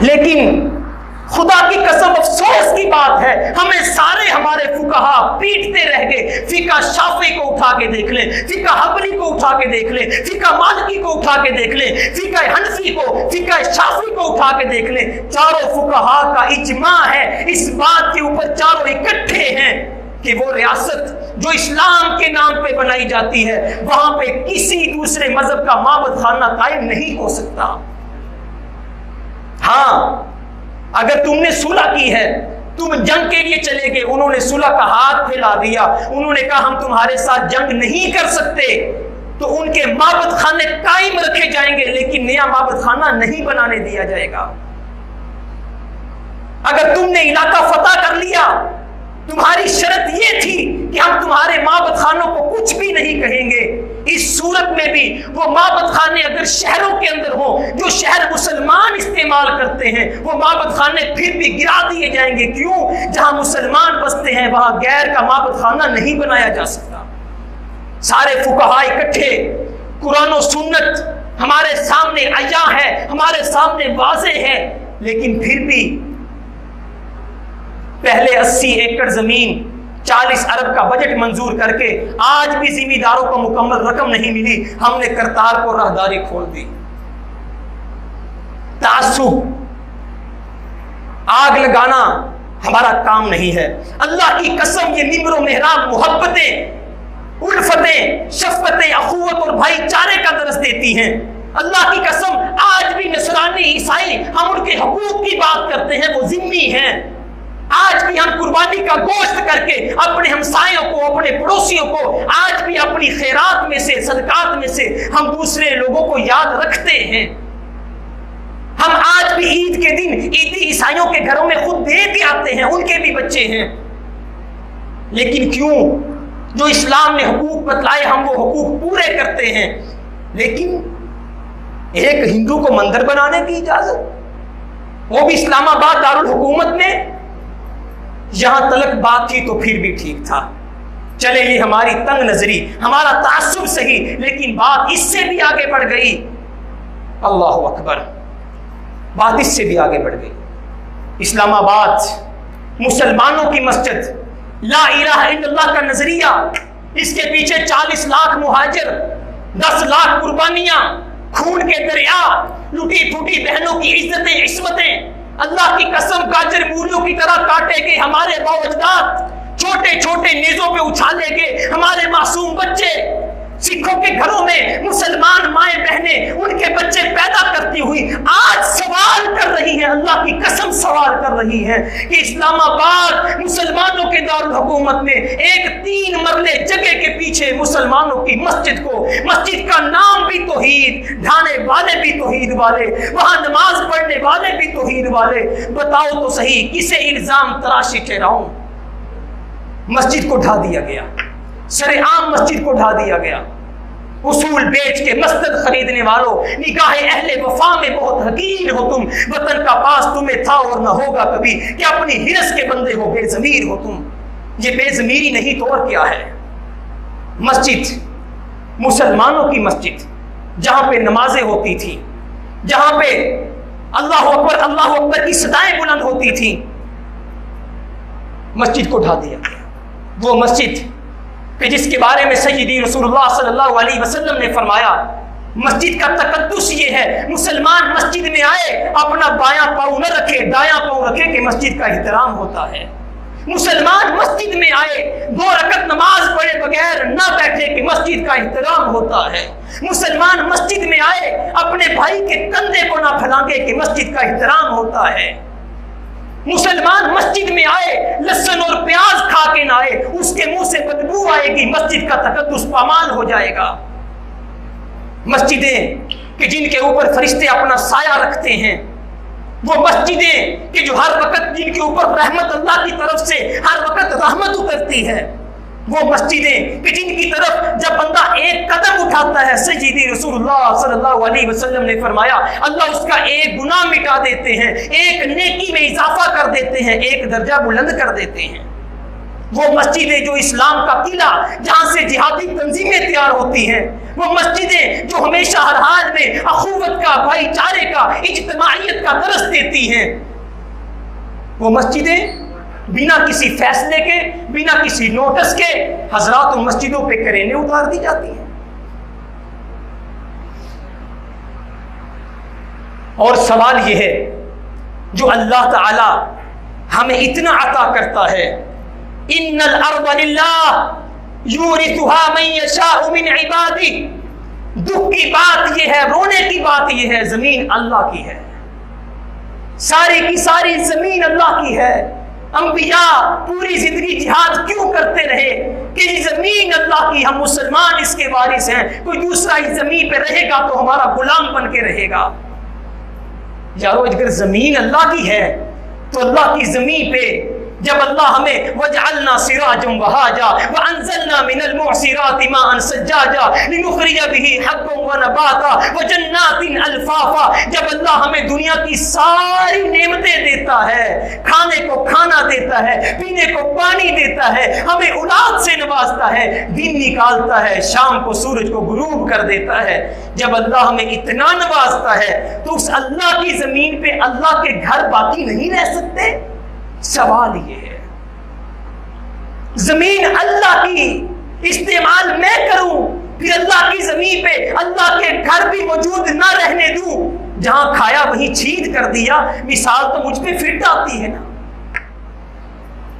लेकिन खुदा की कसम अफसोस की बात है, हमें सारे हमारे फुकहा पीटते रह गए। फिका शाफी को उठा के देख ले, फिका हंबली को उठा के देख ले, फिका मालिकी को उठा के देख ले, फिका हनफी को, फिका शाफी को उठा के देख ले। चारों फुकहा का इजमा है, इस बात के ऊपर चारों इकट्ठे हैं कि वो रियासत जो इस्लाम के नाम पे बनाई जाती है, वहां पे किसी दूसरे मजहब का माबद खाना कायम नहीं हो सकता। हाँ, अगर तुमने सुलह की है, तुम जंग के लिए चले गए, उन्होंने सुलह का हाथ फैला दिया, उन्होंने कहा हम तुम्हारे साथ जंग नहीं कर सकते, तो उनके माबद खाने कायम रखे जाएंगे, लेकिन नया माबद खाना नहीं बनाने दिया जाएगा। अगर तुमने इलाका फतह कर लिया, तुम्हारी शर्त यह थी कि हम तुम्हारे माबद खानों को कुछ भी नहीं कहेंगे। इस सूरत में भी वो माबद खाने अगर शहरों के अंदर हो, जो शहर मुसलमान इस्तेमाल करते हैं, वो माबद खाने फिर भी गिरा दिए जाएंगे। क्यों? जहां मुसलमान बसते हैं वहां गैर का माबद खाना नहीं बनाया जा सकता। सारे फुकहा इकट्ठे, कुरान और सुन्नत हमारे सामने आया है, हमारे सामने वाज़े है, लेकिन फिर भी पहले 80 एकड़ जमीन 40 अरब का बजट मंजूर करके आज भी जिम्मेदारों को मुकम्मल रकम नहीं मिली। हमने करतारपुर राहदारी खोल दी। तासुब, आग लगाना हमारा काम नहीं है। अल्लाह की कसम, ये मिंबरो मेहराब मोहब्बतें, उल्फतें, शफकतें, अखुवत और भाईचारे का दर्स देती हैं। अल्लाह की कसम, आज भी नसरानी ईसाई हम उनके हकूक की बात करते हैं, वो जिम्मी हैं। आज भी हम कुर्बानी का गोश्त करके अपने हमसायों को, अपने पड़ोसियों को, आज भी अपनी खैरात में से, सदकात में से हम दूसरे लोगों को याद रखते हैं। हम आज भी ईद के दिन ईदी ईसाइयों के घरों में खुद दे के आते हैं, उनके भी बच्चे हैं। लेकिन क्यों? जो इस्लाम ने हुकूक बतलाए हम वो हुकूक पूरे करते हैं, लेकिन एक हिंदू को मंदिर बनाने की इजाजत, वो भी इस्लामाबाद दारुल हुकूमत में। यहां तलक बात थी तो फिर भी ठीक था। चले, ये हमारी तंग नजरी, हमारा तासुब सही, लेकिन बात इससे भी आगे बढ़ गई। अल्लाहु अकबर, बात इससे भी आगे बढ़ गई। इस्लामाबाद मुसलमानों की मस्जिद, ला इलाहा इल्लल्लाह का नजरिया, इसके पीछे 40 लाख मुहाजिर, 10 लाख कुर्बानियां, खून के दरिया, लुटी फूटी बहनों की इज्जतें, इस्मतें, अल्लाह की कसम गाजर मूलियों की तरह काटे गए हमारे बावजदाद, छोटे छोटे नेजों पे उछाले गए हमारे मासूम बच्चे। सिखों के घरों में मुसलमान माएं बहनें उनके बच्चे पैदा करती हुई आज सवाल कर रही हैं, अल्लाह की कसम सवाल कर रही हैं कि इस्लामाबाद मुसलमानों के दारुल हुकूमत में एक 3 मरले जगह के पीछे मुसलमानों की मस्जिद को, मस्जिद का नाम भी तौहीद, ढाने वाले भी तौहीद वाले, वहां नमाज पढ़ने वाले भी तौहीद वाले। बताओ तो सही, किसे इल्जाम तराशी ठहराऊं? मस्जिद को ढा दिया गया, सरेआम मस्जिद को ढा दिया गया। उसूल बेच के मस्जिद खरीदने वालों, निगाहे अहले वफा में बहुत हकीर हो तुम, वतन का पास तुम्हें था और न होगा कभी, कि अपनी हिरस के बंदे हो, बेजमीर हो तुम। ये बेजमीरी नहीं तो और क्या है? मस्जिद, मुसलमानों की मस्जिद, जहां पे नमाजें होती थी, जहां पे अल्लाह अकबर की सदाएं बुलंद होती थी, मस्जिद को ढा दिया गया। वो मस्जिद कि जिसके बारे में सय्यदी रसूलुल्लाह सल्लल्लाहु अलैहि वसल्लम ने फरमाया, मस्जिद का तकद्दुस ये है, मुसलमान मस्जिद में आए अपना बायां पाँव न रखे, दायां पाँव रखे कि मस्जिद का एहतराम होता है। मुसलमान मस्जिद में आए 2 रकत नमाज पढ़े बगैर न बैठे कि मस्जिद का एहतराम होता है। मुसलमान मस्जिद में आए अपने भाई के कंधे को ना फैलांगे कि मस्जिद का एहतराम होता है। मुसलमान मस्जिद में आए लहसुन और प्याज खा के ना आए, उसके मुंह से बदबू आएगी, मस्जिद का तकद्दुस पामाल हो जाएगा। मस्जिदें कि जिनके ऊपर फरिश्ते अपना साया रखते हैं, वो मस्जिदें कि जो हर वक्त जिनके ऊपर रहमत अल्लाह की तरफ से हर वक्त रहमत उतरती है, वो मस्जिदें कि जिनकी तरफ जब बंदा एक कदम उठाता है, सय्यदी रसूलुल्लाह सल्लल्लाहु अलैहि वसल्लम ने फरमाया अल्लाह उसका एक गुनाह मिटा देते हैं, एक नेकी में इजाफा कर देते हैं, एक दर्जा बुलंद कर देते हैं। वो मस्जिदें जो इस्लाम का किला, जहां से जिहादी तंजीमें तैयार होती हैं, वो मस्जिदें जो हमेशा हर हाल में अखुवत का, भाईचारे का, इज्तिमाइयत का दर्स देती हैं, वो मस्जिदें बिना किसी फैसले के, बिना किसी नोटिस के हजरात मस्जिदों पे करेने उतार दी जाती हैं। और सवाल यह है, जो अल्लाह ताला हमें इतना अता करता है, इन्नल अर्द लिल्लाह यूरिथुहा मन यशाउ मिन इबादी, दुख की बात यह है, रोने की बात यह है, जमीन अल्लाह की है, सारी की सारी जमीन अल्लाह की है। अंबिया पूरी जिंदगी जिहाद क्यों करते रहे कि ये जमीन अल्लाह की, हम मुसलमान इसके वारिस हैं, कोई दूसरा इस जमीन पे रहेगा तो हमारा गुलाम बन के रहेगा। यारो अगर जमीन अल्लाह की है तो अल्लाह की जमीन पे जब अल्लाह हमें वजअलना सिराजम वहाजा व अंज़लना मिनल मुअसिराति माअन सज्जाजा लिनुखरिज बिही हब्बन व नबाता व जन्नातिन अल्फाफा, जब अल्लाह हमें दुनिया की सारी नेमतें देता है, खाने को खाना देता है, पीने को पानी देता है, हमें औलाद से नवाजता है, दिन निकालता है, शाम को सूरज को गुरूब कर देता है, जब अल्लाह हमें इतना नवाजता है तो उस अल्लाह की जमीन पे अल्लाह के घर बाकी नहीं रह सकते? सवाल ये है, जमीन अल्लाह की इस्तेमाल मैं करूं, फिर अल्लाह की जमीन पे अल्लाह के घर भी मौजूद ना रहने दूं, जहां खाया वहीं छीन कर दिया, मिसाल तो मुझ पे फिट आती है ना।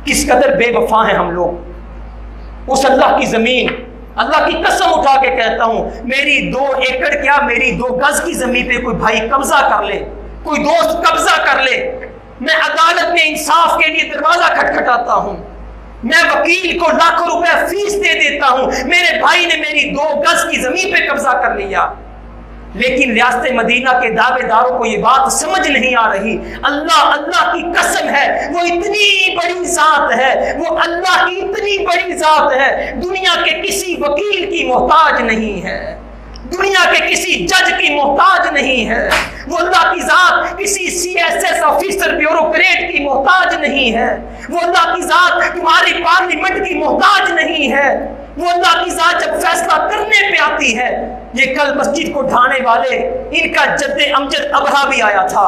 किस कदर बेवफा हैं हम लोग उस अल्लाह की जमीन। अल्लाह की कसम उठा के कहता हूं, मेरी 2 एकड़ क्या, मेरी 2 गज की जमीन पे कोई भाई कब्जा कर ले, कोई दोस्त कब्जा कर ले, मैं अदालत में इंसाफ के लिए दरवाजा खटखटाता हूं, मैं वकील को लाखों रुपए फीस दे देता हूं, मेरे भाई ने मेरी 2 गज की जमीन पे कब्जा कर लिया। लेकिन रियासत मदीना के दावेदारों को यह बात समझ नहीं आ रही, अल्लाह अल्लाह की कसम है, वो इतनी बड़ी जात है, वो अल्लाह की इतनी बड़ी जात है, दुनिया के किसी वकील की मोहताज नहीं है, दुनिया के किसी जज की मोहताज नहीं है, वो अल्लाह की जात किसी CSS ऑफिसर ब्यूरोक्रेट की मोहताज नहीं है, वो अल्लाह की जात तुम्हारी पार्लियामेंट की मोहताज नहीं है, वो अल्लाह की जात जब फैसला करने पे आती है। ये कल मस्जिद को ढाने वाले इनका जद्दे अमजद अबहा भी आया था,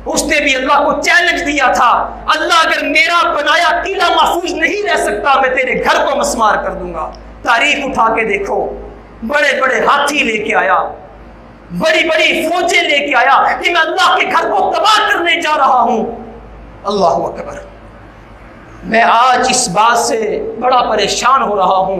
उसने भी अल्लाह को चैलेंज दिया था, अल्लाह अगर मेरा बनाया किला महफूज नहीं रह सकता, मैं तेरे घर को मस्मार कर दूंगा। तारीख उठा के देखो, बड़े बड़े हाथी लेके आया, बड़ी बड़ी फौजें लेके आया कि मैं अल्लाह के घर को तबाह करने जा रहा हूं। अल्लाहु अकबर। मैं आज इस बात से बड़ा परेशान हो रहा हूं,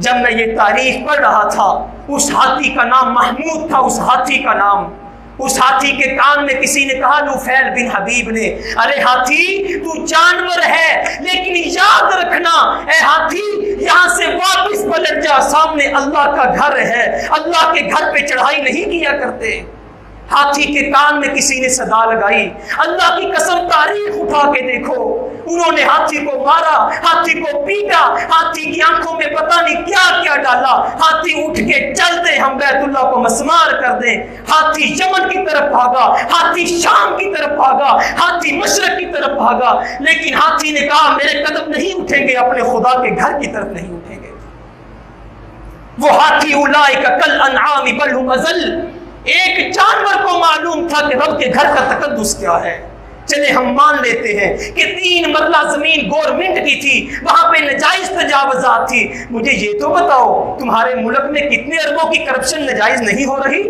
जब मैं ये तारीख पढ़ रहा था, उस हाथी का नाम महमूद था, उस हाथी का नाम, उस हाथी के कान में किसी ने कहा, नुफैल बिन हबीब ने, अरे हाथी तू जानवर है, लेकिन याद रखना ए हाथी, यहां से वापस पलट जा, सामने अल्लाह का घर है, अल्लाह के घर पे चढ़ाई नहीं किया करते। हाथी के कान में किसी ने सदा लगाई, अल्लाह की कसम तारीख उठा के देखो, उन्होंने हाथी को मारा, हाथी को पीटा, हाथी की आंखों में पता नहीं क्या क्या डाला, हाथी उठ के चल दे, हम बैतुल्लाह को मस्मार कर दें। हाथी यमन की तरफ भागा, हाथी शाम की तरफ भागा, हाथी मशरक की तरफ भागा, लेकिन हाथी ने कहा मेरे कदम नहीं उठेंगे, अपने खुदा के घर की तरफ नहीं उठेंगे। वो हाथी उलाइका कल अनआम बल हुम अज़ल, एक जानवर को मालूम था कि रब के घर का तकद्दुस क्या है। चले हम मान लेते हैं कि 3 मरला जमीन गवर्नमेंट की थी, वहां पे नजायज तजावजात थी। मुझे ये तो बताओ, तुम्हारे मुल्क में कितने अरबों की करप्शन नजायज नहीं हो रही?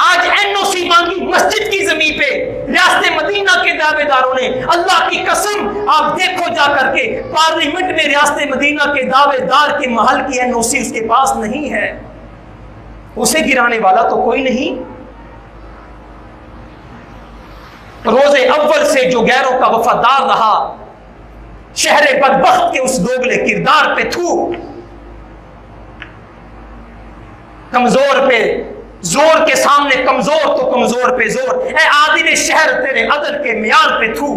आज NOC मांगी मस्जिद की जमीन पे रियासत मदीना के दावेदारों ने, अल्लाह की कसम आप देखो जा करके, पार्लियामेंट में रियासत मदीना के दावेदार के महल की NOC उसके पास नहीं है, उसे गिराने वाला तो कोई नहीं। रोजे अव्वल से जो गैरों का वफादार रहा, शहरे बदबख्त के उस दोगले किरदार पे थू, कमजोर पे जोर के सामने कमजोर तो कमजोर पे जोर, ए आदिल शहर तेरे अदल के मियार पे थू।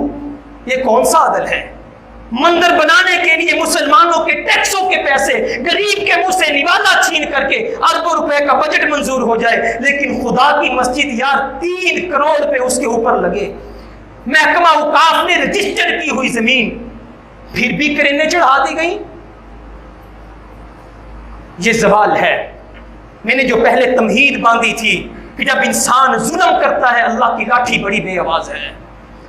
ये कौन सा अदल है? मंदिर बनाने के लिए मुसलमानों के टैक्सों के पैसे गरीब के मुंह से निवाला छीन करके अरबों रुपए का बजट मंजूर हो जाए, लेकिन खुदा की मस्जिद यार 3 करोड़ पे उसके ऊपर लगे, महकमा औकाफ ने रजिस्टर की हुई जमीन, फिर भी करेने चढ़ा दी गई। ये जवाल है। मैंने जो पहले तमहीद बांधी थी कि जब इंसान जुल्म करता है अल्लाह की लाठी बड़ी बेआवाज है।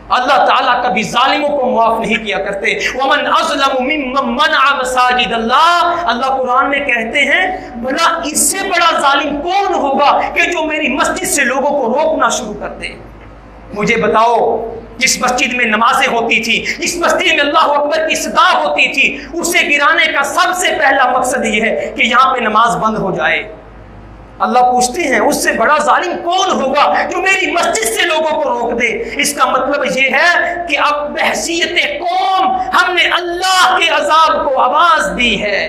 अल्लाह ताला कभी जालिमों को माफ नहीं किया करते। वमन अज़लमु मिम्मन मनअ मसाजिद अल्लाह, अल्लाह कुरान में कहते हैं भला इससे बड़ा जालिम कौन होगा कि जो मेरी मस्जिद से लोगों को रोकना शुरू कर दे। मुझे बताओ, जिस मस्जिद में नमाजें होती थी, जिस मस्जिद में अल्लाह अकबर की सदा होती थी, उसे गिराने का सबसे पहला मकसद यह है कि यहाँ पे नमाज बंद हो जाए। अल्लाह पूछते हैं उससे बड़ा जालिम कौन होगा जो मेरी मस्जिद से लोगों को रोक दे। इसका मतलब ये है कि अब बहसीयत कौम हमने अल्लाह के अजाब को आवाज दी है।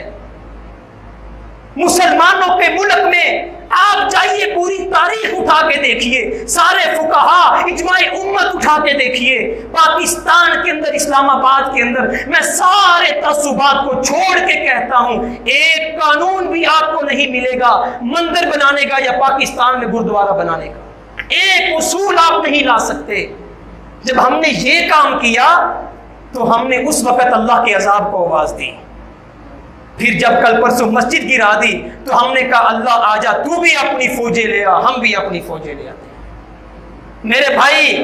मुसलमानों के मुल्क में आप जाइए, पूरी तारीख उठा के देखिए, सारे फुकहा इजमाए उम्मत उठा के देखिए, पाकिस्तान के अंदर, इस्लामाबाद के अंदर, मैं सारे तस्सुबात को छोड़ के कहता हूं, एक कानून भी आपको नहीं मिलेगा मंदिर बनाने का या पाकिस्तान में गुरुद्वारा बनाने का। एक उसूल आप नहीं ला सकते। जब हमने ये काम किया तो हमने उस वक्त अल्लाह के अजाब को आवाज दी। फिर जब कल परसों मस्जिद गिरा दी तो हमने कहा अल्लाह आजा, तू भी अपनी फौजें ले आ, हम भी अपनी फौजें ले आते। मेरे भाई,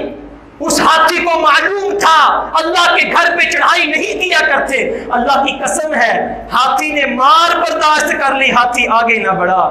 उस हाथी को मालूम था अल्लाह के घर पे चढ़ाई नहीं किया करते। अल्लाह की कसम है, हाथी ने मार बर्दाश्त कर ली, हाथी आगे ना बढ़ा।